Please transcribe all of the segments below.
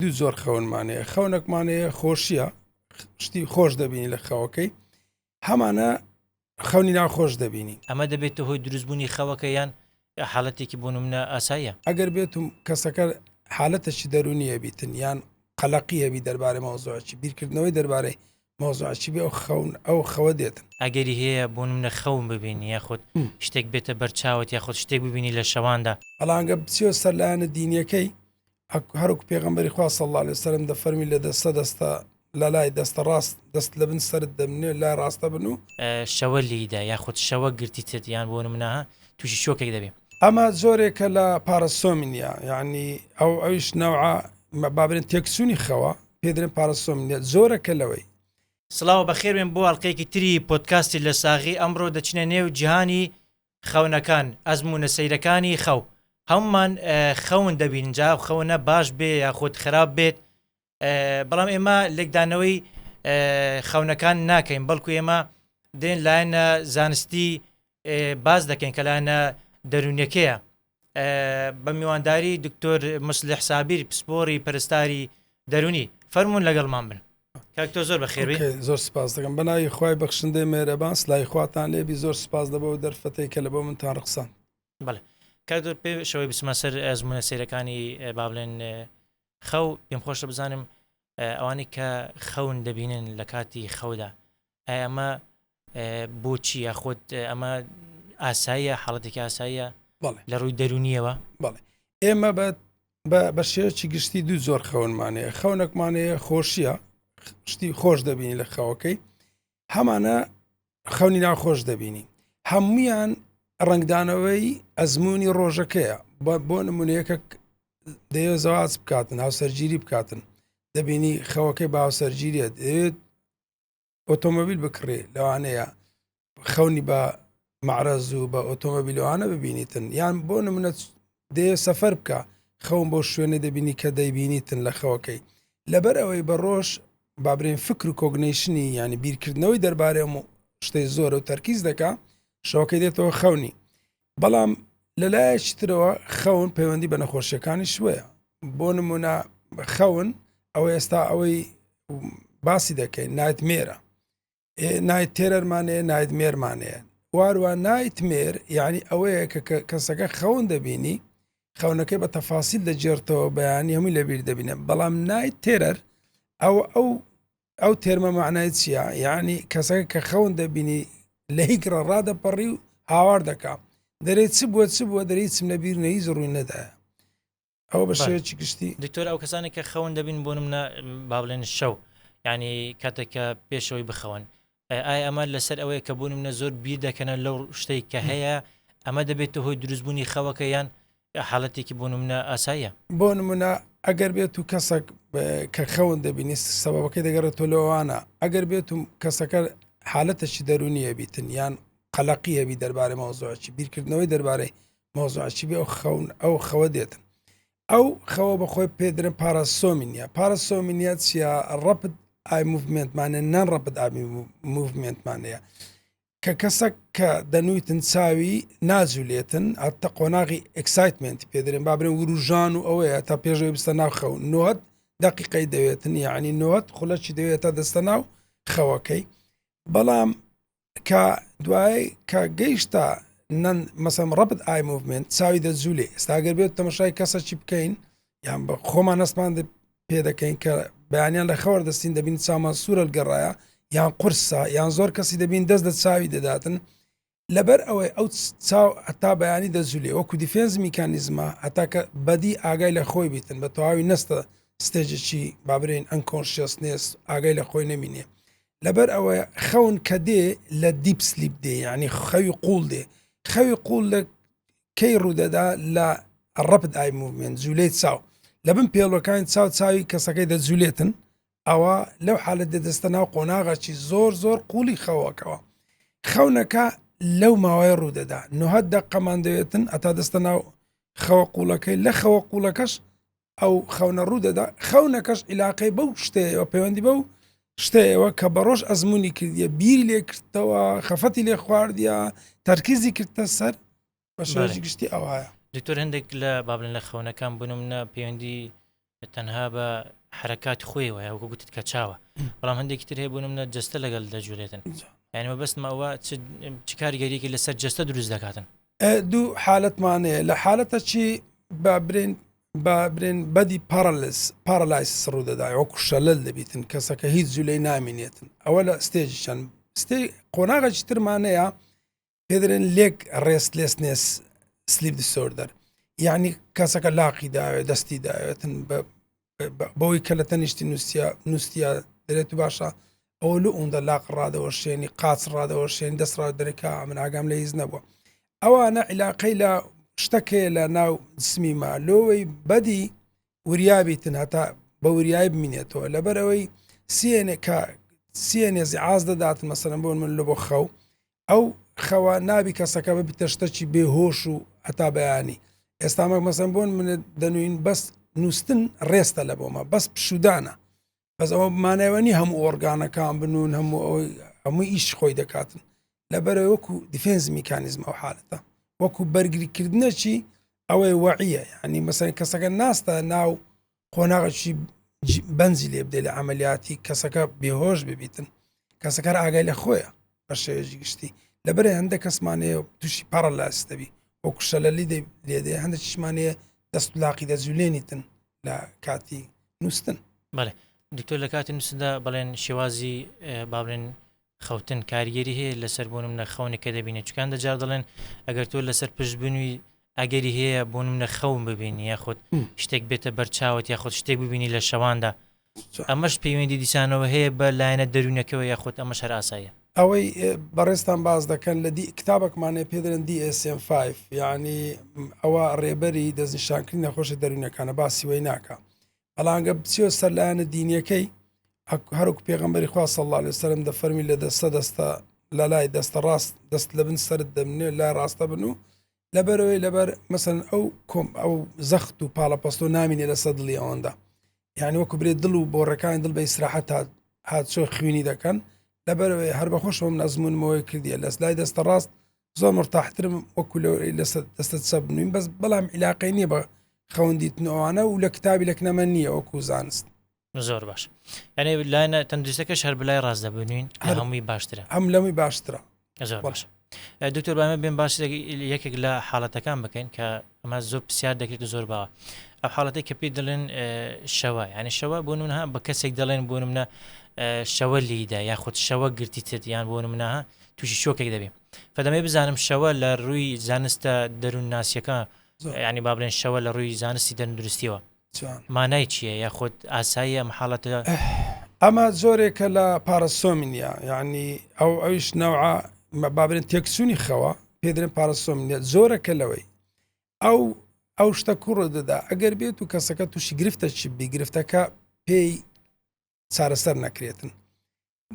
دوو زۆر خەونمانەیە. خەونێکمانەیە خۆشیە، شتی خۆش دەبینی لە خەوەکەی، هەمانە خەونی ناخۆش دەبینی. ئەمە دەبێتە هۆی دروستبوونی خەوەکە یان حاڵەتێکی بۆ نمونە ئاساییە. ئەگەر بێتم کەسەکە حالەتەشی دەرونیە بیتن یان قەلەقیە بی دەربارەی مۆزوعی بیرکردنەوەی دەربارەی مۆزوعی بێ ئەو خەوە دێتن. ئەگەری هەیە بۆ نمونە خەون ببینی یاخود شتێک بێتە بەرچاوت یاخود شتێک ببینی لە شەواندا، بەڵانگە بچیۆ سەر لایەنە دینیەکەی هەروکو پێغەمبەری خوا صلی الله علیه وسلم دەفەرمی لە دەستە لە لای دەستە ڕاست دەست لە بن سرت دەمنێ لای ڕاستە بن و شەوە لیدا یاخود شەوە گرتیتت یان بۆ نمونەها تووشی شۆکێک دەبێت. ئەمە زۆرێکە لە پارەسۆمینیا، یعنی ئەویش نەوعە بابرێن تێکسوونی خەوە پێدرێن پارەسۆمینیا زۆرەکە لەوەی. سڵاو بەخێرێن بۆ ئەڵلقەیەکی تری پۆدکاستی لە ساغی ئەمڕۆ دەچنە نێو جیهانی خەونەکان ئەزمونە سەیرەکانی خەو. هەمومان خەون دەبین جا خەونە باش بێ یاخود خراپ بێت، بەڵام ئێمە لێکدانەوەی خەونەکان ناکەین، بەڵکو ئێمە دێن لایەنە زانستی باز دەکەین کە لایەنە دەرونیەکەیە. بە میوانداری دکتۆر مصلح سابیر پسپۆری پەرستاری دەرونی فەرمونون لەگەڵمان بن. کاکتۆ زۆر بەخێر زۆر سپاس دەکەم بەناوی خوای بەخشندەی مێرەبان سلای خواتان لێبی زۆر سپاس دەبە و دەرفەتەی کە لە بۆ منتان ڕخسان. بەڵێ کاکتۆر پێ شەوەی بسمە سەر ئەزمونە سەیرەکانی با بڵێن خەو پێم خۆشە بزانم ئەوانی کە خەون دەبینن لە کاتی خەودا ئەمە بۆچی یاخود ئەمە ئاساییە حاڵەتێکی ئاساییە لە ڕووی دەرونیەوە؟ بەڵێ ئێمە بە شێوەیەکی گشتی دوو زۆر خەونمانەیە. خەونێکمانەیە خۆشیە، شتی خۆش دەبینی لە خەوەکەی، هەمانە خەونی ناخۆش دەبینی. هەمویان ڕنگدانەوەی ئەزمموی ڕۆژەکەیە. بۆ نمونەیەکە دەیە زەواز بکاتن هاوسەرگیری بکاتن، دەبینی خەوەکەی بە هاوسەرگیریە، دەوێت ئۆتۆمۆبیل بکڕێ لەوانەیە خەونی بە معرەز و بە ئۆتۆمۆبیلوانە ببینیتن، یان بۆ نمونە دەیە سەفەر بکە خەون بۆ شوێنە دەبینی کە دەیبینیتن لە خەوەکەی. لەبەر ئەوەی بە ڕۆژ بابرێن فکر و کۆگنیشنی ینی بیرکردنەوەی دەربارەی شتەی زۆر و تەرکیز دەکا شەوەکەی دێتەوە خەونی. بەڵام لەلایەکی ترەوە خەون پەیوەندی بە نەخۆشیەکانی شوەیە. بۆ نمونە خەون ئەوە ئێستا ئەوەی باسی دەکەین نایت مێرە، نایت تێرەرمانەیە نایت مێرمانەیە، واروە نایت مێر یعنی ئەوەیە کە کەسەکە خەون دەبینی خەونەکەی بە تەفاسیل دەجێرتەوە بەیانی هەمووی لەبیر دەبینە. بەڵام نایت تێرەر ئەو تێرمە معنای چییە؟ یعنی کەسەکە کە خەون دەبینی لە هیگرە ڕادەپەڕی و هاوار دەکا دەرێت چ بووە دەری چم لەبیر نەیز ڕووی نەدایە. ئەوە بە شێوەیەکی گشتی دکتۆر ئەو کەسانی کە خەون دەبین بۆ نمونە با بڵێن شەو ینی کاتێککە پێشەوەی بخەون، ئایا ئەمە لەسەر ئەوەیە کە بۆ نمونە زۆر بیر دەکەنە لەو شتێک کە هەیە ئەمە دەبێتە هۆی دروستبوونی خەوەکە یان حاڵەتێکی بۆ نمونە ئاساییە؟ بۆ نمونە ئەگەر بێت و کەسێک کە خەون دەبینی سەبەبەکەی دەگەڕێتۆ لەوانە، ئەگەر بێت و کەسەکە حالەتەشی دەرونیە بیتن یان قەلەقیە بی دەربارەی مۆزوعی بیرکردنەوەی دەربارەی مۆزوعی بێ ئەو خەوە دێتن. ئەو خەوە بەخۆی پێدرن پارەسۆمینیا. پارەسۆمینیا چیە؟ ڕەپد ئای موڤمنتمانە نان ڕەپد ئامی موڤمنتمانەیە کە کەسەک کە دەنوویتن چاوی ناجولێتن ئەتە قۆناغی ئەکسایتمنتی پێدرێن بابرێن وروژان و ئەوەیە تا پێشەوەی بستە ناو خەون 90 دقیقەی دەوێتن یعنی 90 خولەکی دەوێتە دەستە ناو خەوەکەی. بەڵام کە دوایی کە گەیشتە مەسەم ڕەپد ئای موڤمنت چاوی دەجوولێ. ئێستاگەر بێت تەمەشای کەسەکی بکەین یان بە خۆمان هەستمان پێ دەکەین کە بەیانیان لە خەوەر دەستین دەبین چامان سوورە گەڕایە یان قورسە یان زۆر کەسی دەبین دەست دە چاوی دەداتن. لەبەر ئەوەی ئەو چاو هەتا بەیانی دەزولێ وەکو دیفێنس میکانیزمە هەتا کە بەدی ئاگای لە خۆی بیتن بە تەواوی نەستە ستێجێکی بابرین ئەنکۆنشیەسنس ئاگای لە خۆی نەمینێ. لەبەر ئەوەیە خەون کە دێ لە دیپ سلیپ دێ ینی خەوی قوڵ دێ. خەوی قوڵ لە کەی ڕوودەدا لە ڕەپد ئای موڤمنت جوولەی چاو لە بن پێڵەکانی چاوی کەسەکەی دەجوولێتن ئەوە لەو حالت دەدەستە ناو قۆناغاکی زۆر قوڵی خەوەکەوە. خەونەکە لەو ماوەی ڕوودەدا 90 دقەمان دەوێتن ئەتا دەستە ناو خەوە قوڵەکەی لە خەوە قوڵەکەش ئەو خەونە ڕوودەدا. خەونەکەش عیلاقەی بەو شتەیەوە پەیوەندی بەو شتەیەوە کە بە ڕۆژ ئەزمموی کردیە بیری لێ کردەوە خەفەتی لێ خواردیە تەرکیزی کردە سەر بە شێوەیەکی گشتی ئەوایە. دکتۆر هەندێک لە بابلن لە خەونەکان بنمونە پەیوەندی تەنها بە حرکات خۆیەوە یا وەکو گوتت کە چاوە بەڵام هەندێکی تر هەیە بوونم جەستە لەگەڵ دەجوولێتن یعنی مەبەستمەوە چ کاریگەریەکی لەسەر جەستە دروست دەکاتن دوو حالەتمانەیە لە حالەتە چی بابرێن بەدی پارالایس ڕوو دەدای وەکو شەلل دەبیتن کەسەکە هیچ جوولەی نامینێتن ئەوە لە ستێجیشان قۆناغەکی ترمانەیە پێدرێن لێک ڕێستلێسنێس سلیپ دیسۆردەر یعنی کەسەکە لاقی داوێت دەستی داوێتن بەوەی کە لە تەنیشتی نووسیا دەرێت و باشە ئەو لە ئەوەندە لاق ڕادەوەشێنی قاچ ڕادەوەشێنی دەستڕا دەرێکا من ئاگام لە هیچ نەبووە ئەوانە عیلاقەی لە شتەکەیە لە ناو جسمیما لۆوەی بەدی وریابیتن هەتا بە وریایی بمینێتەوە لەبەرەوەی سیێنێزی ئاز دەداتن مەسەرەن بۆن من لە بۆ خەو ئەو خەوە نابی کەسەکە ببیتە شتەکی بێهۆش و هەتا بەیانی ئێستامەک مەسەن بۆن منە دەنوین بەس نووسن ڕێستە لە بۆمە بەس پشودانە بەس ئەوە بمانەوەنی هەموو ئۆرگانەکان بنون هەموو ئیش خۆی دەکاتن لەبەرەوە وەکو دیفێنس میکانیزم ئەو حالەتە وەکو بەرگریکردنەکی ئەوەی وەعیە ینی مەسەن کەسەکە ناستە ناو قۆناغەکی بەنجی لێ بدێ لە عملیاتی کەسەکە بێهۆش ببیتن کەسەکە ئاگای لە خۆیە بە شێوەیەکی گشتی لەبەرە هەندێک کەسمانەیە تووشی پاڕەلاس دەبی وەکو شەلەلی لێدێ هەندێک چشمانەیە دەست لاقی دەجوولێنیتن لە کاتی نووسن بەڵێ دکتۆر لە کاتی نووسدا بەڵێن شێوازی بابلێن خەوتن کاریگەری هەیە لەسەر بوونم نە خەونێکە دەبینێت چکان دەجار دەڵێن ئەگەر تۆ لەسەر پشت بنووی ئەگەری هەیە بوونم نە خەون ببینی یاخود شتێک بێتە بەرچاوت یاخود شتێک ببینی لە شەواندا ئەمەش پەیوەندی دیسانەوە هەیە بە لایەنە دەرونەکەەوە یاخود ئەمەش هەر ئاساییە ئەوەی بەڕێستان باز دەکەن لە کتابێکمانێ پێدرن DSM-5 یعنی ئەوە ڕێبەری دەستنیشانکردنی نەخۆشە دەرونەکانە باسی وی ناکە بەڵانگە بچیۆ سەر لایەنە دینیەکەی هەروکو پێغەمبەری خوا صلی الله علیه وسلم دەفەرمی لە دەستە لە لای دەستە ڕاست دەست لە بن سەرت دەبنێ لا ڕاستە بن و لەبەرەوەی لەبەر مەسەن ئەو زەخت و پاڵەپەست و نامینێ لە سە دڵی ئەوەندا یعنی وەکو برێت دڵ و بۆڕەکانی دڵ بە ئیسراحەت هات چۆ خوێنی دەکەن لەبەرەوەی هەر بەخۆشەوە من ئەزمونمەوەی کردیە لەس لای دەستە ڕاست زۆر مرتاحترم وەکو لە دەستە چەپ بنوین بەس بەڵام عیلاقەی نییە بە خەوەندیتنەوەوانە و لە کتابی لەکنەمە نییە وەکو زانست زۆر باش یعنی لایەنە تەندروستەکەش هەر بلای ڕاست دەبنوین هەمووی باشترە هەم لەمووی باشترە زۆر باش دکتۆر بامە بێن باش یەکێک لە حاڵەتەکان بکەین کە ئەمە زۆر پرسیار دەکرێت زۆر باوە ئەو حاڵەتی کە پێی دەڵێن شەوە ینی شەوە بۆ منها بە کەسێک دەڵێن بۆ منە شەوە لیدا یاخود شەوە گرتیتت یان بۆ منها تووشی شۆکێک دەبێت فەدەمێ بزانم شەوە لە ڕووی زانستە دەروون ناسیەکە ینی با بڵێن شەوە لە ڕووی زانستی دەرندروستیەوە مانای چییە یاخود ئاساییە مححاڵەتە ئەمە زۆرێکە لە پارەسۆمینیا یعنی ئەویش نەوع بابرێن تێکسوونی خەوە پێدرێن پارەسۆمینە زۆرەکە لەوەی ئەو شتە کوڕ دەدا ئەگەر بێت و کەسەکە تووشی گرفتە چی گرفتەکە پێی چارەسەر نەکرێتن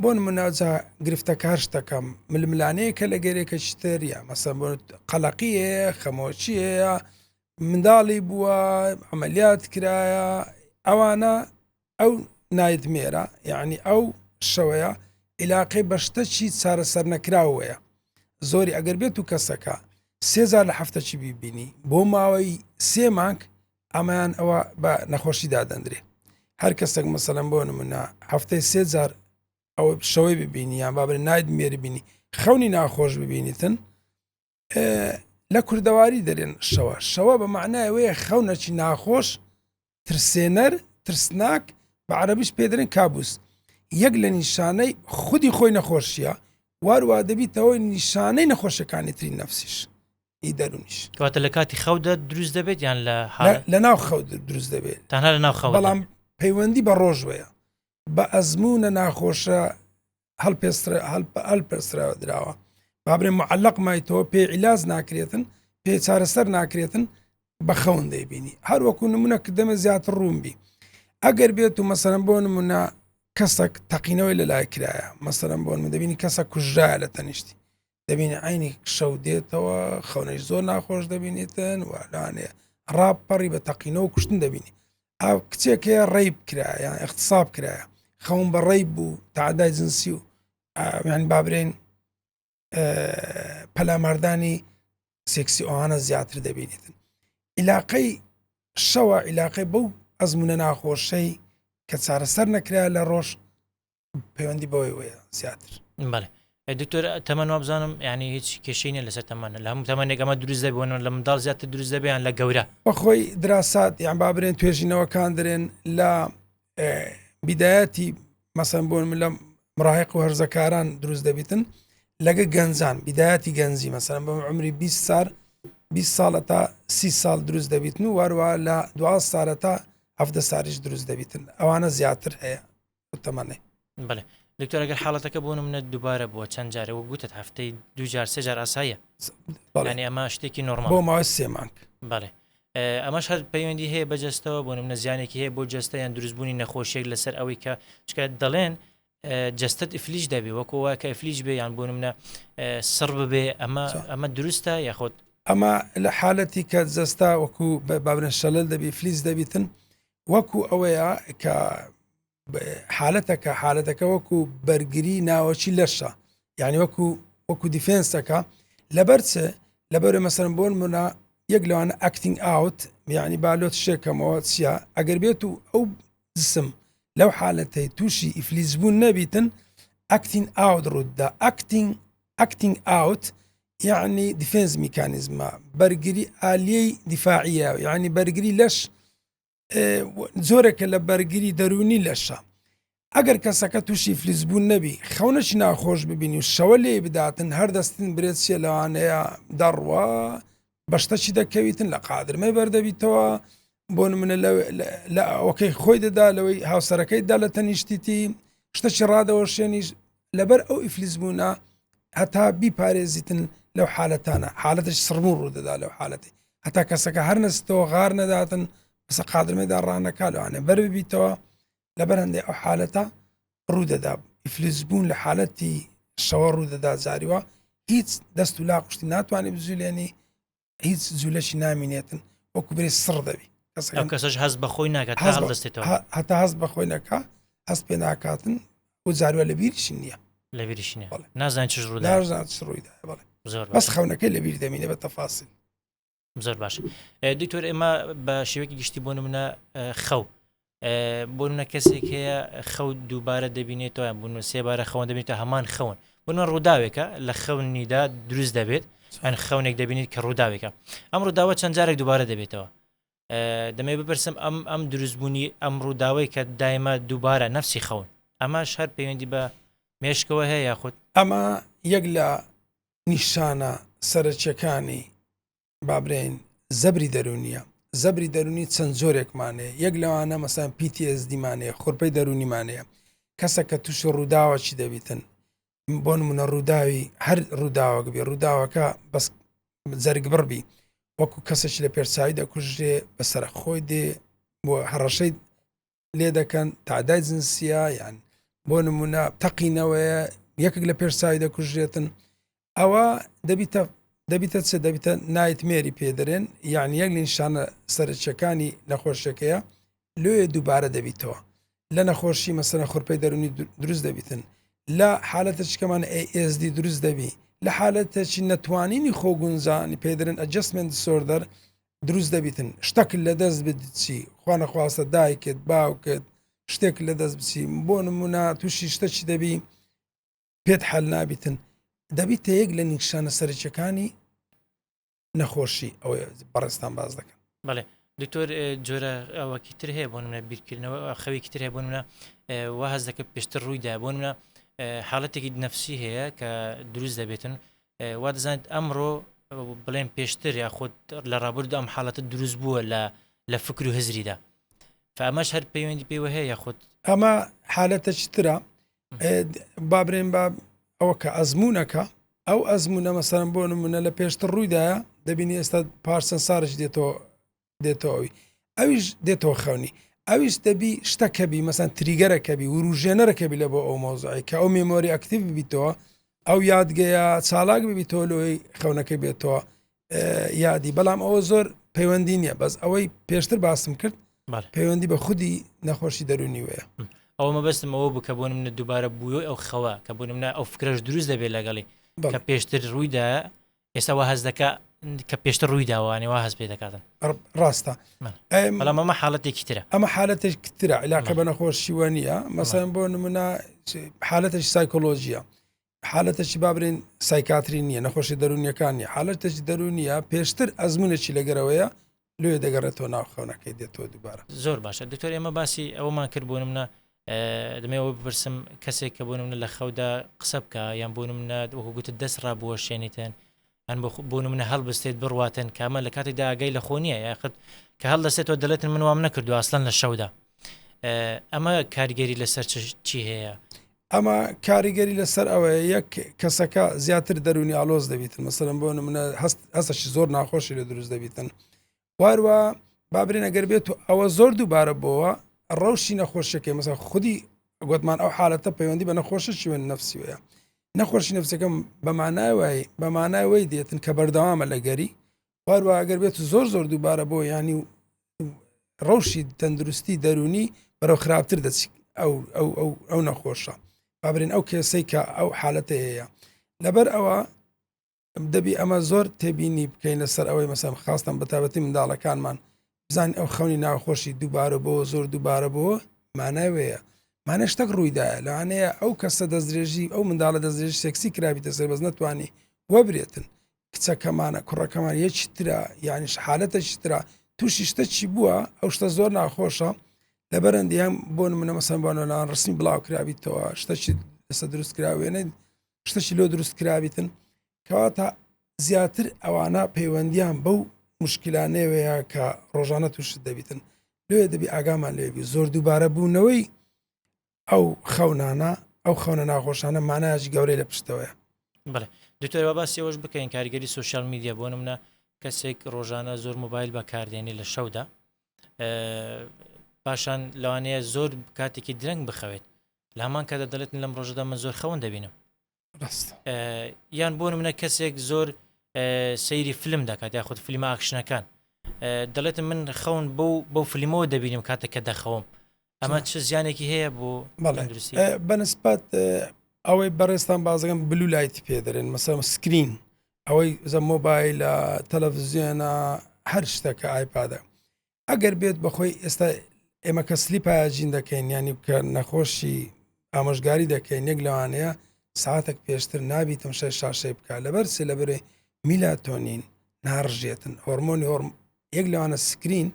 بۆ مناجا گرفتەکە هەر شتەکەم ململانەیەکە لە گەرێکە شتەریە مەسەن بۆ قەلەقیەیە خەمۆچیەیە منداڵی بووە عملیات کرایە ئەوانە ئەو نایدمێرە یعنی ئەو شەوەیە عیلاقەی بەشتەکی چارەسەر نەکراوەیە زۆری ئەگەر بێت و کەسەکە 3000 لە هەفتەکی بیبینی بۆ ماوەی 3 مانگ ئەمایان ئەوە بە نەخۆشیدا دەندرێ هەر کەسێک مەسەلەن بۆ نمونە هەفتەی 3000 ئەوە شەوەی ببینی یان بابرێ نایدمێری بینی خەونی ناخۆش ببینیتن لە کوردەواری دەرێن شەوە بە معنایەوەیە خەونەکی ناخۆش ترسێنەر ترسناک بە عەرەبیش پێدرێن کابوس یەک لە نیشانەی خودی خۆی نەخۆشیە وارووا دەبیتەوەی نیشانەی نەخۆشەکانی تری نەفسیش ئی دەرونیش کەواتە لە کاتی خەودا دروست دەبێت یان لە ناو خەو دروست دەبێت تەنها لە ناو خەو بەڵام پەیوەندی بە ڕۆژوەیە بە ئەزمونە ناخۆشە هەڵپێستراوە دراوە بابرێ معلق مایتەوە پێ عیلاج ناکرێتن پێ چارەسەر ناکرێتن بە خەون دەیبینی هەر وەکو نمونە کە دەمە زیاتر ڕوونبی ئەگەر بێت و مەسەرەن بۆ نمونە کەسێک تەقینەوەی لە لای کرایە مەسەرەن بۆ من دەبینی کەسە کوژرایە لە تەنیشتی دەبینی عینی شەو دێتەوە خەونەی زۆر ناخۆش دەبینێتن وانێ ڕاپەڕی بە تەقینەوە کوشتن دەبینی ئەو کچێکەیە ڕێیب کرایە یان اغتساب کرایە خەون بە ڕێیب بوو تعدای جنسی و یعنی بابرێن پەلاماردانی سێکسی ئەوانە زیاتر دەبینێتن عیلاقەی شەوە عیلاقەی بەو ئەزمونە ناخۆشەی کە چارەسەر نەکرا لە ڕۆژ پەیوەندی بەوەی وەیە زیاتر. بەڵێ دکتۆر تەمەنەوە بزانم ینی هیچ کێشەی نیە لەسەر تەمەنە لە هەموو تەمەنێک ئەمە دروست دەبێن لە منداڵ زیاتر دروست دەبیان لە گەورە بەخۆی دراسات یان بابرێن توێژینەوەکان درێن لە بیدایەتی مەسەن بۆن لە مڕاهق و هەرزەکاران دروست دەبیتن لەگە گەنجان بیدایەتی گەنجی مەسەن بە عمری 20 ساڵە تا 30 ساڵ دروست دەبیتن و واروە لە 12 ساڵە تا 17 ساڵیش دروست دەبیتن ئەوانە زیاتر هەیە تەمەنێ. بڵێ دکتۆر ئەگەر حاڵەتەکە بۆ منە دووبارە بووە چەند جارە و گوتت هەفتەی 2 جار 3 جار ئاساییە ینی ئەمە شتێکی نۆرمال بۆ ماوەی 3 مانگ. بەڵێ ئەمەش هەر پەیوەندی هەیە بەجەستەوە بۆ منە زیانێکی هەیە بۆ جەستە یان دروستبوونی نەخۆشیێک لەسەر ئەوەی کە چکات دەڵێن جەستت ئفلیش دەبێ وەکووە کە ئفلیش بێ یان بۆ منە سڕ ببێ ئەمە دروستە یاخۆت ئەمە لە حالەتی کە جەستا وەکو بابرن شەلل دەبی فلیس دەبیتن وەکو ئەوەیە کە حالەتەکە وەکو بەرگری ناوەچی لەشە یعنی وەکو دیفێنسەکە لەبەرچە لەبەر مەسەرم بۆن منە یەک لەوانە ئەکتینگ ئاوت یعنی بالۆت شێکەمەوە چیە ئەگەر بێت و ئەو جسم لەو حالەتەی تووشی ئیفلیزبوون نەبیتن ئەکتینگ ئاوت ڕوودا ئەکتینگ ئاوت یعنی دیفێنس میکانیزمە بەرگری ئالیەی دیفاعیە یعنی بەرگری لەش زۆرێکە لە بەرگری دەرونی لەشە ئەگەر کەسەکە تووشی فلیزبوون نەبی خەونەشی ناخۆش ببینی و شەوە لێ بداتن هەردەستن برێت چێ لەوانەیە دەڕوە بەشتەچی دەکەویتن لە قادرمەی بەردەبیتەوە بۆ منە لە ئەوکەی خۆی دەدا لەوەی هاوسەرەکەیدا لە تەنیشتیتی شتەی ڕادەوە شوێنیش لەبەر ئەو ئیفلیزبوونە هەتا بیپارێزیتن لەو حالەتانە حالەتش سڕمون ڕوودەدا لەو حالەتی هەتا کەسەکە هەر نەستەوە غار نەداتن بەسە قادرمەدا ڕانەکە لەوانێ بەرببیتەوە لەبەر هەندێک ئەو حالەتە ڕوودەدا ئیفلیزبوون لە حالەتی شەوە ڕوودەدا جاریوە هیچ دەست و لاقشتی ناتوانێت بزولێنی هیچ جوولەشی نامینێتن وەکو برێ سڕ دەبی کەسەش هەست بەخۆی ناکات هەتا هەست بەخۆی نەکە هەست پێ ناکاتن و جاروە لە بیریشی نییە لە بیریش نیە نازان چ ڕوودا بەس خەونەکەی لە بیر دەمینێ بە تەفاسیل زۆر باش دکتۆر ئێمە بە شێوەیەکی گشتی بۆ منە خەو بۆ منە کەسێک هەیە خەو دووبارە دەبینێتەوە بوون سێبارە خەوەن دەبێتە هەمان خەون بۆ من ڕووداوێکە لە خەونیدا دروست دەبێت ئەن خەونێک دەبینیت کە ڕووداوێکە ئەم ڕووداوە چەند جارێک دووبارە دەبێتەوە دەمێ بپرسم ئەم دروستبوونی ئەم ڕووداوەی کە دایمە دووبارە نەفسی خەون ئەمەش هەر پەیوەندی بە مێشکەوە هەیە یاخود ئەمە یەک لە نیشانە سەرچەکانی بابرین زەبری دەرونیە زەبری دەرونی چەند زۆرێکمانەیە یەک لەوانە مەسان PTSDمانەیە خورپەی دەرونیمانەیە کەسە کە تووشی ڕووداوە چی دەبیتن بۆ نمونە ڕووداوی هەر ڕووداوەک بێ ڕووداوەکە بەس جەرگ بڕبی وەکو کەسێکی لە پێرسایی دەکوژێ بەسەر خۆی دێ بۆ هەڕەشەی لێ دەکەن تعدای جنسیە یان بۆ نمونە تەقینەوەیە یەکێک لە پێرسایی دەکوژێتن ئەوە دەبیتە چ دەبیتە نایتمێری پێدرێن یعنی یەک نیشانە سەرچەکانی نەخۆشیەکەیە لێ دووبارە دەبیتەوە لە نەخۆشی مەسەنە خورپەی دەرونی دروست دەبیتن لە حالەتە چکەمانە ASD دروست دەبی لە حالەتێکی نەتوانینی خۆگونجانی پێدرن ئەجەستمنت سۆردەر دروست دەبیتن شتێک لە دەست بدچی خوا نەخواستە دایکت باوکت شتێک لە دەست بچی بۆ نمونە تووشی شتەچی دەبی پێت حەل نابیتن دەبیتە یەک لە نیشانە سەرچەکانی نەخۆشی ئەوەی بەڕێستان باز دەکەن. بەڵێ دکتۆر جۆرە ئەوەکی تر هەیە بۆ منە بیرکردنەوە خەوێکی تر هەیە بۆ منە وا هەز دەکە پێشتر ڕوویدا بۆ منە حاڵەتێکی نەفسی هەیە کە دروست دەبێتن وا دەزانێت ئەمڕۆ بڵێن پێشتر یاخود لە ڕابرد ئەم حاڵەتە دروست بووە لە فکر و هزریدا فەمەش هەر پەیوەندی پێوە هەیە یاخود ئەمە حالەتەی ترە بابرێن با ئەوە کە ئەزمونونەکە ئەو ئەزمونە مەسەرم بۆ نمونە لە پێشتر ڕوویدایە دەبینی ئێستا پارسەن سارش دێتەوەی ئەویش دێتەوە خەونی ئەویش دەبی شتەکەبی مەسەن تریگەرەکەبی وروژێنەرەکەبی لە بۆ ئەو مۆزعی کە ئەو مێمۆری ئەکتیڤ ببیتەوە ئەو یادگەیە چالاک ببیتەوە لەوەی خەونەکە بێتەوە یادی بەڵام ئەوە زۆر پەیوەندی نییە بەس ئەوەی پێشتر باسم کرد پەیوەندی بە خودی نەخۆشی دەرونی وەیە ئەوە مەبەستم ئەوە بکە بۆ منە دووبارە بووی ئەو خەوە کە بۆ منە ئەو فکرەش دروست دەبێت لەگەڵی کە پێشتر ڕوویدا ئێستا وا هەز دەکە کە پێشتر ڕووی داوانێ وا هەست پێ دەکاتن ڕاستە بەڵام ئەمە حاڵەتێکی ترە ئەمە حالەتێک ترە علاقە بە نەخۆشیوە نیە مەسەن بۆ نمونە حالەتێکی سایکۆلۆژیە حالەتێکی بابرین سایکاتری نییە نەخۆشی دەرونیەکان نیە حالەتێکی دەرونیە پێشتر ئەزمونێکی لەگەرەوەیە لێ دەگەڕێتەوە ناو خەونەکەی دێتەوە دووبارە زۆر باشە دکتۆر ئێمە باسی ئەومان کرد بۆ منە دەمەوە بپرسم کەسێک کە بۆ منە لە خەودا قسە بکە یان بۆ منە وەکو گوتت دەست ڕابووە شوێنیتن هەن بۆ منە هەڵبستێت بڕواتن کامە لە کاتێکدا ئاگای لە خۆ نییە یاخت کە هەڵ دەستێتەوە دەڵێتن من وام نەکردو ئاسڵەن لە شەودا ئەمە کاریگەری لەسەر چی هەیە ئەمە کاریگەری لەسەر ئەوەیە یەک کەسەکە زیاتر دەرونی ئالۆز دەبیتن مەسەرم بۆ منە هەستەشی زۆر ناخۆشی لە دروست دەبیتن واروە بابرێن ئەگەر بێت و ئەوە زۆر دووبارە بۆەوە ڕەوشی نەخۆشیەکەی مەسەر خودی گوتمان ئەو حالەتە پەیوەندی بە نەخۆشە شوێن نەفسی وەیە نەخۆشی نفسەکەم بەمانای وەی دێتن کە بەردەوامە لە گەری واروە ئەگەر بێت و زۆر دووبارە بۆ ینی ڕەوشی تەندروستی دەرونی بەرەو خراپتر دەچی ئەو نەخۆشە بابرین ئەو کێسەی کە ئەو حالەتە هەیە لەبەر ئەوە دەبی ئەمە زۆر تێبینی بکەین لەسەر ئەوەی مەسەم خاستم بەتابەتی منداڵەکانمان بزان ئەو خەونی ناخۆشی دووبارە بۆ زۆر دووبارە بۆ ماناوەیە مانە شتێک ڕوویدایە لەوانەیە ئەو کەسە دەستدرێژی ئەو منداڵە دەستدرێژی سێکسی کرابیتە سەر بەس نەتوانی وەبرێتن کچەکەمانە کوڕەکەمان یەکی ترە یعنی حالەتەکی ترە تووشی شتە چی بووە ئەو شتە زۆر ناخۆشە لەبەرەندیان بۆ منە مەسەمبانەوەلان ڕستنی بڵاو کرابیتەوە شتەی لەسەر دروست کراوێنە شتەی لۆ دروست کرابیتن کەواتە زیاتر ئەوانە پەیوەندیان بەو مشکلانەوەیە کە ڕۆژانە تووشت دەبیتن لێ دەبی ئاگامان لێبی زۆر دووبارە بوونەوەی ئەو خەونانە ئەو خەونە ناخۆشانە مانایکی گەورەی لە پشتەوەیە بڵێ دوکتۆر باسی ئەوەش بکەین کاریگەری سوۆشیال میدیا بۆ نمونە کەسێک ڕۆژانە زۆر مۆبایل بەکاردێنی لە شەودا پاشان لەوانەیە زۆر کاتێکی درەنگ بخەوێت لە هەمان کاتە دەڵێتن لەم ڕۆژەدا من زۆر خەون دەبینم یان بۆ نمونە کەسێک زۆر سەیری فیلم دەکات یا خودت فیلمە ئاکشنەکان دەڵێتن من خەون بەو فیلمەوە دەبینم کاتێک کە دەخەوم ئەمە چه زیانێکی هەیە بۆ تەندروستی بەنسبەت ئەوەی بەڕێستان بازەکەم بلو لایتی پێ دەرێن مەسەڵەن سکرین ئەوەی زە مۆبایلە تەلەڤیزیۆنە هەر شتەکە ئایپادە ئەگەر بێت بەخۆی ئێستا ئێمە کە سلیپ هاجین دەکەین ینی کە نەخۆشی ئامۆژگاری دەکەین یەک لەوانەیە ساعتێک پێشتر نابیتم شاشەی بکە لەبەر سێ لەبەرێ میلاتۆنین ناڕژێتن هۆرمۆنی یەک لەوانە سکرین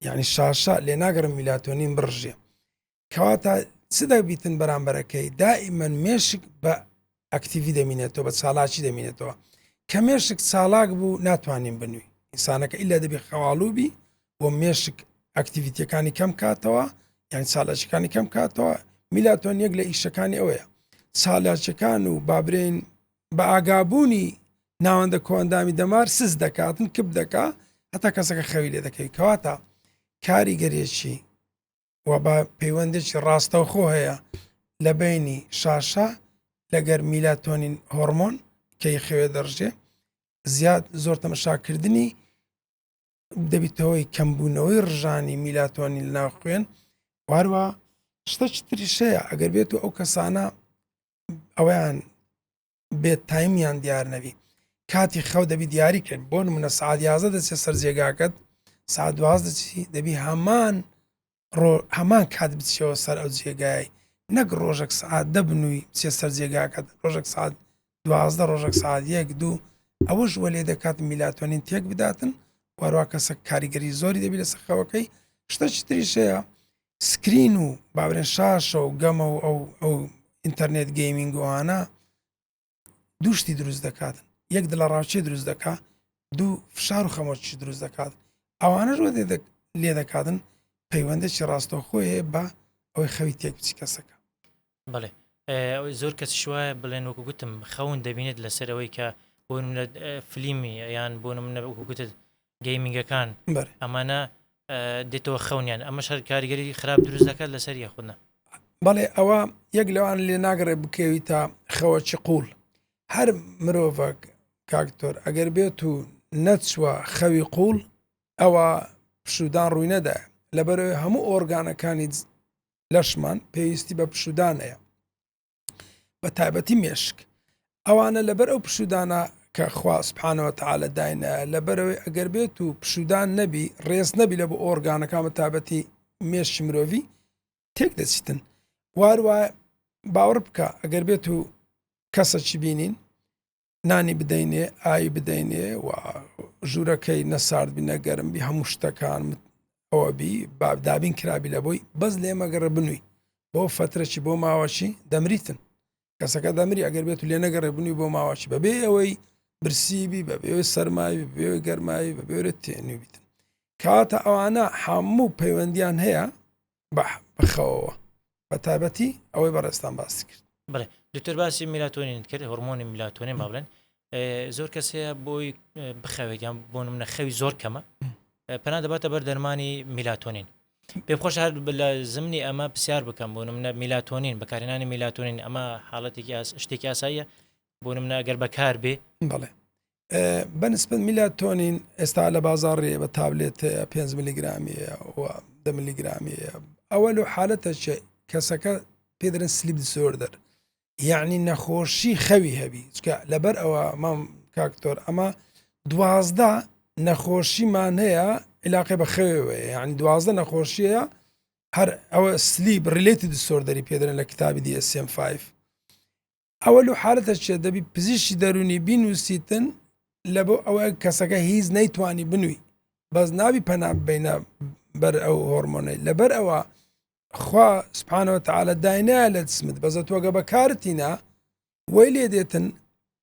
یعنی شاشە لێ ناگەرم میلاتۆنین بڕژێ کەواتە چ دەبیتن بەرامبەرەکەی دائیمەن مێشک بە ئەکتیڤی دەمینێتەوە بە چالاکی دەمینێتەوە کە مێشک چالاک بوو ناتوانین بنووی ئینسانەکە ئیلا دەبی خەواڵوبی بۆ مێشک ئەکتیڤیتیەکانی کەم کاتەوە یان چالاچەکانی کەم کاتەوە میلاتۆن یەک لە ئیشەکانی ئەوەیە چالاچەکان و بابرین بە ئاگابوونی ناوەندە کۆندامی دەمار سز دەکاتن کب دەکا هەتا کەسەکە خەوی لێ دەکەی کەواتە کاریگەرێکی و بە پەیوەندێکی ڕاستەوخۆ هەیە لە بینی شاشە لەگەر میلاتۆنین هۆرمۆن کەی خەوێ دەڕژێ زیاد زۆر تەمەشاکردنی دەبیتەوەی کەمبوونەوەی ڕژانی میلاتۆنی لە ناو خوێن واروە شتەی تریشەیە ئەگەر بێت و ئەو کەسانە ئەویان بێت تایمیان دیار نەبی کاتی خەو دەبی دیاریکرد بۆ نمونە سعات 11 دەچێت سەر جێگاکەت سعات 12 دەبی هەمان کات بچەوە سەر ئەو جێگای نەک ڕۆژێک سعات دەبنووی بچێ سەر جێگاکەت ڕۆژێک سعات 12 ڕۆژێک سعات 1-2 ئەوەش وەلێ دەکات میلاتۆنین تێک بداتن وارووا کەسە کاریگەری زۆری دەبی لە سەرخەوەکەی شتەی تریشەیە سکرین و باورێن شاشە و گەمە و ئەو ئینتەرنێت گەیمینگوانە دووشتی دروست دەکاتن یەک دڵە ڕاوچێ دروست دەکات دوو فشار و خەمۆکی دروست دەکات ئەوانە ڕۆ لێ دەکاتن پەیوەندێکی ڕاستەوخۆیە بە ئەوەی خەوی تێک بچی کەسەکە بڵێ زۆر کەس شوایە بڵێن وەکو گوتم خەون دەبینێت لەسەرەوەی کە بۆ نمونە فلیمی یان بۆ نمونە وەکو گوتت گەیمینگەکان ئەمانە دێتەوە خەونیان ئەمە شەر کاریگەری خراپ دروست دەکات لەسەر یاخودنا بەڵێ ئەوە یەک لەوان لێ ناگەڕێ بکەوی تا خەوەکی قوڵ هەر مرۆڤک کاکتۆر ئەگەر بێت و نەچوە خەوی قوڵ ئەوە پشودان ڕووی نەدایە لەبەرەوەی هەموو ئۆرگانەکانی لەشمان پێویستی بە پشودانەیە بە تایبەتی مێشک ئەوانە لەبەر ئەو پشودانە کە خوا سبحانەوە تەعالە داینە لەبەرەوەی ئەگەر بێت و پشودان نەبی ڕێز نەبی لە بۆ ئۆرگانەکان بە تابەتی مێشتی مرۆڤی تێک دەچیتن واروە باوەڕ بکە ئەگەر بێت و کەسەکی بینین نانی بدەینێ ئای بدەینێ و ژوورەکەی نەسارد بی نەگەرمبی هەموو شتەکان ئەوە بی دابین کرابی لە بۆی بەس لێمەگەڕە بنووی بۆ فترەی بۆ ماوەچی دەمریتن کەسەکە دەمری ئەگەر بێت و لێ نەگەڕێ بنووی بۆ ماوەچی بەبێ ئەوەی برسیبی بەبێ سەرماوی بەبێ گەرمایی بەبێرە تێنوی بیتن کاتە ئەوانە هەموو پەیوەندیان هەیە بخەوەوە بە تایبەتی ئەوەی بەڕێستان باسی کرد. بڵێ دکتۆر باسی میلاتۆنین کرد هۆرمۆنی میلاتۆنین ما بڵێن زۆر کەس هەیە بۆی بخەوێتیان بۆ نمونە خەوی زۆر کەمە پەنا دەباتە بەر دەرمانی میلاتۆنین پێم خۆش هەر لە زمانی ئەمە پرسیار بکەم بۆ نمونە میلاتۆنین بەکارهێنانی میلاتۆنین ئەمە حاڵەتێکی شتێکی ئاساییە بۆ نمونە ئەگەر بەکار بێ. بەڵێ بەنسبەت میلاتۆنین ئێستا لە بازاڕێ بە تابلێت 5 میلیگرامیە و 10 میلیگرامیە ئەوە لە حالەتە کەسەکە پێدرن سلیپ دیسۆردەر یعنی نەخۆشی خەوی هەبی چکە لەبەر ئەوە مام کاکتۆر ئەمە 12 نەخۆشیمان هەیە علاقی بە خەوێەوەی یعنی 12 نەخۆشیە هەر ئەوە سلیپ ریلیتد دیسۆردەری پێدرن لە کتابی DSM-5 ئەوە لە حالەتە چێ دەبی پزیشکی دەرونی بینوسیتن لە بۆ ئەوە کەسەکە هیچ نەیتوانی بنووی بەس نابی پەنا بینە بەر ئەو هۆرمۆنەی لەبەر ئەوە خوا سبحانەوە تەعالە داینایە لە جسمت بەزە تۆگە بەکارتینا وەی لێ دێتن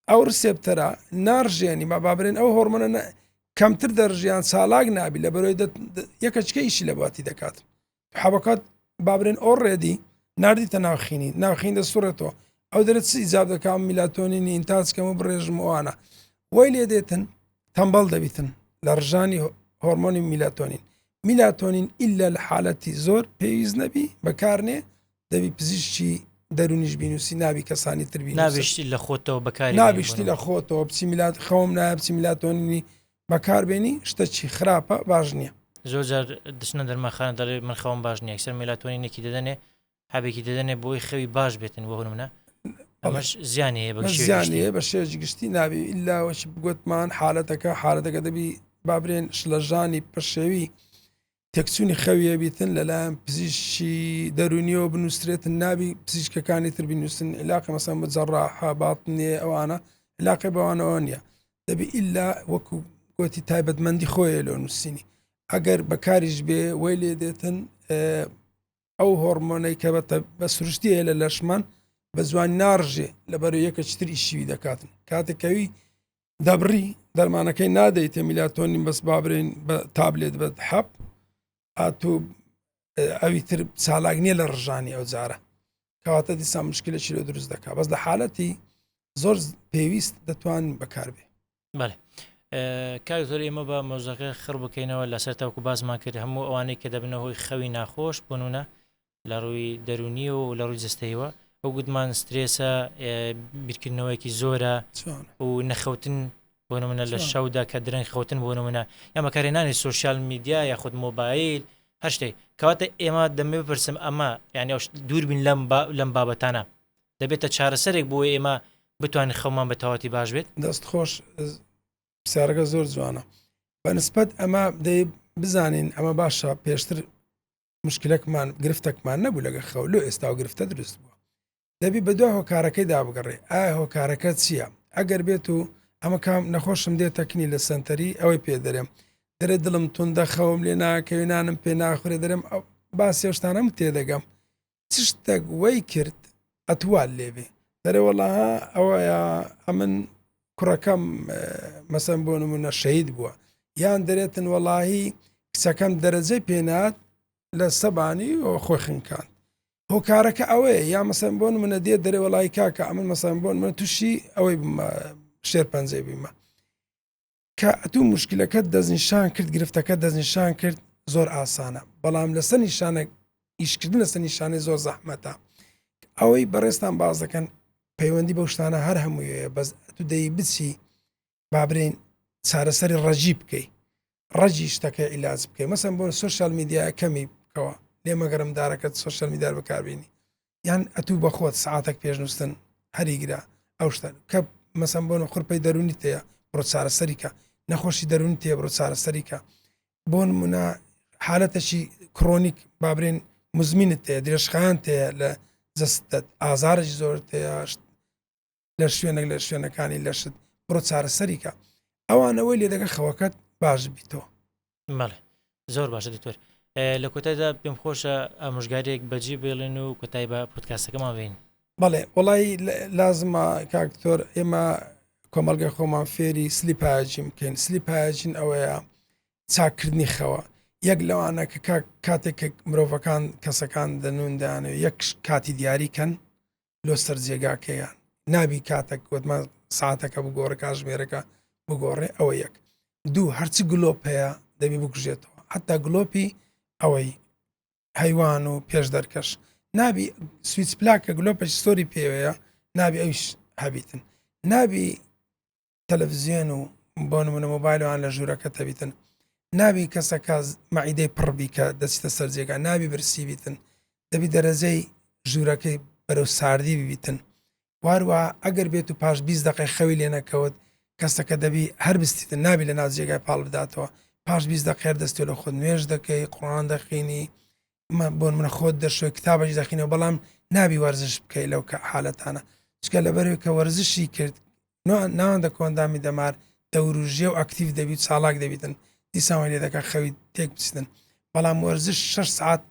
ئەو ڕسێپتەرە ناڕژێنی ما بابرێن ئەو هۆرمۆنە کەمتر دەڕژیان سالاک نابی لە بەرۆی یەکەچکە ئیشی لە باتی دەکات حەبەکات بابرێن ئۆڕێدی نردیتە ناوخینی ناوخین دەسوڕێتەوە ئەو دەرێت چ ئیجاب دەکەم میلاتۆنینی ئینتاجکەم و بڕێژم وانە وەی لێ دێتن تەمبەڵ دەبیتن لە ڕژانی هۆرمۆنی میلاتۆنین ئیلا لە حالەتی زۆر پێویست نەبی بەکارنێ دەبی پزیشکی دەرونیش بینوسی نابی کەسانی تربی نابیشتی لە خۆتەوە بەکاری نابیشتی لە خۆتەوە بچی خەوم نایە بچی میلاتۆنینی بەکاربێنی شتەکی خراپە باش نییە زۆر جار دەچنە دەرمەخانە دەڵێ من خەوم باش نییە ئەکسەر میلاتۆنینێکی دەدەنێ حەبێکی دەدەنێ بۆی خەوی باش بێتن بۆ منە ئەمەش زیانی هەیە زیانیە بە شێژی گشتی نابی ئیلاوەش بگوتمان حالەتەکە دەبی بابرێن شلەژانی پەشێوی تەکسونی خەویە بیتن لەلایەن پزیشکی دەرونیەوە بنووسرێتن نابی پزیشکەکانی تر بنووسن علاقی مەسەن بە جەڕاحە باتنێ ئەوانە علاقی بەوانەوە نییە دەبی ئیلا وەکو گوتی تایبەتمەندی خۆیە لە نووسینی ئەگەر بەکاریش بێ وەی لێ دێتن ئەو هۆرمۆنەی کە بە سروشتی هەیە لە لەشمان بە زوان ناڕژێ لەبەرەوەی یەکە چتر ئیشیوی دەکاتن کاتێکەوی دەبڕی دەرمانەکەی نادەیتە میلاتۆنین بەس بابرێن بە تابلێت بە حەب ئاتۆ ئەوی تر چالاک نییە لە ڕژانی ئەو جارە کەواتە دیسان مشکلێکی لە دروست دەکات بەس لە حالەتی زۆر پێویست دەتوان بەکاربێ. بەڵێ کاکتۆر ئێمە بە مۆزەکە خڕ بکەینەوە لەسەر تاوکو بازمان کرد هەموو ئەوانەی کە دەبنەوەی خەوی ناخۆش بوونە لە ڕووی دەرونی و لە ڕووی جستەیەوە ئەو گوتمان سترێسە بیرکردنەوەیکی زۆرە و نەخەوتن بۆ نمونە لە شەودا کە درەنگ خەوتن بۆ نمونە یا بەکارهێنانی سوۆسیال میدیا یاخود مۆبایل هەر شتێک کەواتە ئێمە دەمێ بپرسم ئەمە یعنی دووربین لەم بابەتانە دەبێتە چارەسەرێک بۆ ئێمە بتوانین خەومان بە تەواتی باش بێت. دەست خۆش پرسیارەکە زۆر جوانە بەنسبەت ئەمە دەی بزانین ئەمە باشە پێشتر مشکلەکمان گرفتەکمان نەبوو لەگە خەولو ئێستا و گرفتە دروست بووە دەبی بە دوای هۆکارەکەی دابگەڕێ ئایا هۆکارەکە چییە ئەگەر بێت و ئەمە کام نەخۆشم دێتەکنی لە سنتەری ئەوەی پێ دەرێم دەرێ دڵم تونندە خەوم لێ ناکەوێنانم پێ ناخورێ دەرێم باسی شتانەم تێدەگەم چ شتێک وەی کرد ئەتوال لێبێ دەرێ وەڵاها ئەوەیە ئەمن کوڕەکەم مەسەن بۆ نمونە شەهید بووە یان دەرێتن وەڵاهی کچەکەم دەرەجەی پێنات لە سەبانی و خۆی خنکان هۆکارەکە ئەوەیە یا مەسەن بۆ منە دێت دەرێ وەڵی کاکە ئەمن مەسەن بۆن من تووشی ئەوەی شێر پەنجەی بیمە کە ئەتوو مشکلەکەت دەستنیشان کرد گرفتەکە دەستنیشان کرد زۆر ئاسانە بەڵام لەسەر نیشانە ئیشکردن لەسەر نیشانەی زۆر زەحمەتە ئەوەی بەڕێستان باز دەکەن پەیوەندی بەو شتانە هەر هەموویە بەس تو دەی بچی بابرین چارەسەری ڕەجی بکەی ڕەجی شتەکە عیلاج بکەی مەسەن بۆ سوۆسیال میدیای کەمی بکەوە لێمەگەرم دارەکەت سوۆسیال میدیار بەکاربێنی یان ئەتوو بە خۆت سعاتێک پێشنووسن هەریگرا ئەو شتە کە مەسەن بۆ خوڕپەی دەرونی تەیە بڕۆ چارەسەریکە، نەخۆشی دەرونی تەیە بڕۆ چارەسەریکە، بۆ نمونە حالەتەشی کڕۆنیک بابرێن مزمینت تەیە، درێژخایان تەیە لە جەستت، ئازارش زۆر تەیە لە شوێنێک لە شوێنەکانی لەشت، بڕۆ چارەسەریکە. ئەوانەوەی لێ دەگە خەوەکەت باش بیتەوە. بەڵێ زۆر باشە دکتۆر. لە کۆتایدا پێم خۆشە ئامۆژگارێک بەجێ بێڵێن و کۆتای بە پۆدکاستەکەمان بین. بەڵێ وڵی لازمە کاکتۆر ئێمە کۆمەلگای خۆمان فێری سلیپاجیم بکەین. سلیپاجین ئەوەیە چاکردنی خەوە. یەک لەوانە کە کاتێک مرۆڤەکان کەسەکان دەنووندانێ یەک کاتی دیاریکەن لۆ سەر جێگاکەیان نابی کاتێک وتمان ساعتەکە بگۆڕە کاژمێرەکە بگۆڕێ. ئەوە یەک. دوو هەرچی گلۆپ هەیە دەبی بکوژێتەوە، حتا گلۆپی ئەوەی هەیوان و پێش دەرکەش نابی سویچ پلاکە گلۆپەش سۆری پێوەیە نابی ئەوش هەبیتن، نابی تەلەڤیزیۆن و بۆ نمونە مۆبایلوان لە ژوورەکە تەبیتن، نابی کەسەکە مەعیدەی پڕبی کە دەچێتە سەر جێگا، نابی برسی بیتن، دەبی دەرەجەی ژوورەکەی بەرەو ساردی ببیتن. واروە ئەگەر بێت و پاش 20 دقەی خەوی لێ نەکەوت کەسەکە دەبی هەر بستیتن، نابی لە ناو جێگای پاڵ بداتەوە، پاش 20 دقەیە دەستی لە خۆت نوێژ دەکەی، قوڕان دەخوێنی، بۆ منە خۆت دەشوێ کتابەش دەخینەوە، بەڵام نابی وەرزش بکەی لەو کە حالەتانە، چکە لەبەرەوەی کە وەرزشی کرد ناوەندە کۆندامی دەمار دەوروژێ و ئەکتیڤ دەبیت چالاک دەبیتن، دیسان لێ دەکە خەوی تێک بچیتن. بەڵام وەرزش 6 ساعت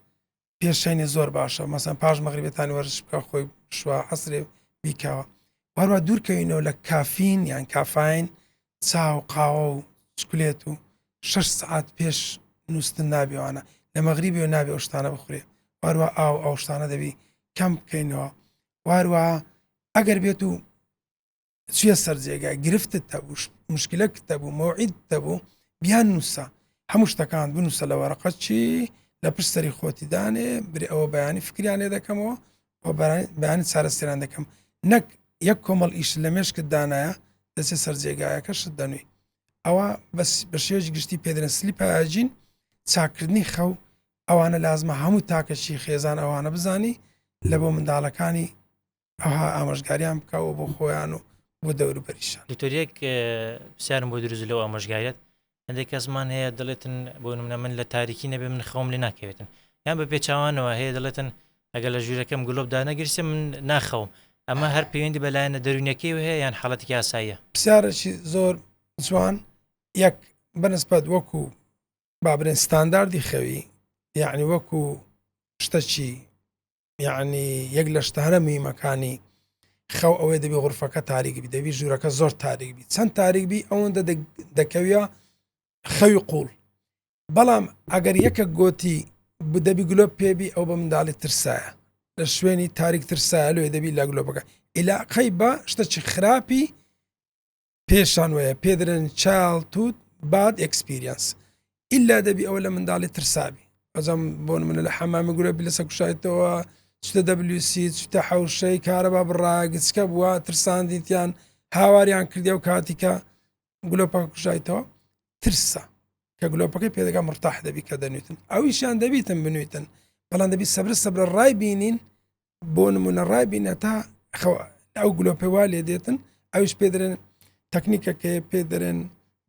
پێشینی زۆر باشە، مەسەن پاش مەغریبێتانی وەرزش بکە خۆی شووە عەسرێ بیکەوە. واروە دوورکەوینەوە لە کافین یان کافاین، چاو قاوە و چکولێت و 6 ساعت پێش نووسن نابیوانە لە مەغریبی و نابێ ئەو شتانە بخورێ. واروە ئەو شتانە دەبی کەم بکەینەوە. واروە ئەگەر بێت و چیە سەر جێگای گرفتت هەبوو، مشکلەکت هەبوو، مەوعیدت هەبوو، بیان نووسە هەموو شتەکان بنووسە لە وەرەقەت چی لە پشت سەری خۆتی دانێ بری ئەوە بەیانی فکریان لێ دەکەمەوە و بەیانی چارەسەران دەکەم، نەک یەک کۆمەڵ ئیش لە مێشکت دانایە دەچێت سەر جێگایەکە شت دەنووی. ئەوە بە شێوەی گشتی پێدرێن سلیپاجین، چاکردنی خەو. ئەوانە لازمە هەموو تاکەشی خێزان ئەوانە بزانی لە بۆ منداڵەکانی ئەوها ئامۆژگاریان بکەوە بۆ خۆیان و بۆ دەوروبەریشان. دکتۆریەک پرسیارم بۆ دروست لەو ئامۆژگاریەت، هەندێک کەسمان هەیە دەڵێتن بۆ نمونە من لە تاریکی نەبێ من خەوم لێ ناکەوێتن، یان بە پێچاوانەوە هەیە دەڵێتن ئەگەر لە ژوورەکەم گلۆبدا نەگرسێ من ناخەوم. ئەمە هەر پەیوەندی بەلایەنە دەرونیەکەی هەیە یان حاڵەتێکی ئاساییە؟ پرسیارێکی زۆر جوان. یەک بەنسبەت وەکو بابرێن ستانداردی خەوی، یعنی وەکو شتەچی یعنی یەک لە شتانە میمەکانی خەو ئەوەی دەبی غورفەکە تاریک بی، دەبی ژوورەکە زۆر تاریک بی، چەند تاریک بی ئەوەندە دەکەویە خەوی قوڵ. بەڵام ئەگەر یەکە گۆتی دەبی گلۆب پێبی ئەو بە منداڵی ترسایە لە شوێنی تاریک ترسایە لێ دەبی لە گلۆبەکە ئیلاقەی بە شتەچی خراپی پێشان وەیە پێدرێن چالتوت باد ئەکسپیریەنس، ئیلا دەبی ئەوە لە منداڵی ترسابی. ئەزەم بۆ منە لە حەمامی گورە لەسە کوشایەتەوە چتە WC چتە حەوشەی کارەبا بڕاگچکە بووە ترساندیتیان هاواریان کردی و کاتیکە گلۆپەکە کوژایتەوە ترسە کە گلۆپەکەی پێدەگا مرتاح دەبی کە دەنوێتن ئەویشیان دەبیتن بنوێتن، بەڵام دەبی سەبرە ڕای بینین بۆ نمونە ڕای بینە تا ئەو گلۆپەی وا لێ دێتن. ئەویش پێدرێن تەکنیکەکە پێدرێن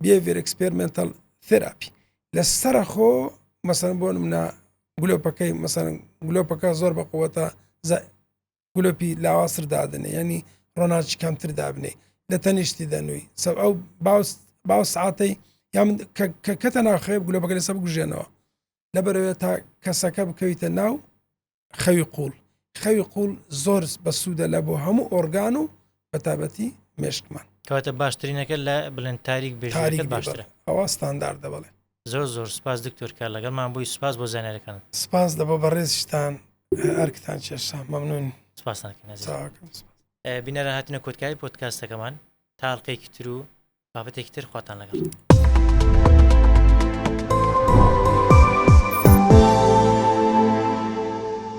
بیهێڤیر ئەکسپێرمنتەڵ تێراپی لە سەرە خۆ مەسەن بۆ نمونە گلۆپەکەی مەسەن گلۆپەکە زۆر بە قووەتە گلۆپی لاواسر دادنێ ینی ڕۆناچی کەمتر دابنێ لە تەنیشتی دەنووی سەب ئەو باو سعاتەی یان کەتە ناو خەوێ گلۆپەکە لەسەر بگوژێنەوە لەبەرەوەی تا کەسەکە بکەویتە ناو خەوی قوڵ. خەوی قوڵ زۆر بەسوودە لە بۆ هەموو ئۆرگان و بەتابەتی مێشکمان. کەواتە باشترینەکە لە بڵێن تاریک بێژەکە باشترە. ئەوە ستانداردە بڵێ. زۆر سپاس دکتۆر کار لەگەڵمان بووی، سپاس بۆ زانیاریەکان. سپاس دەبە بە ڕێزیشتان هەرکتان کێشان مەمنون. سپاسناکەین. بینەرە هاتنە کۆتکاری پۆدکاستەکەمان تا هەڵقەیەکی تر و بابەتێکی تر خواتان لەگەڵ.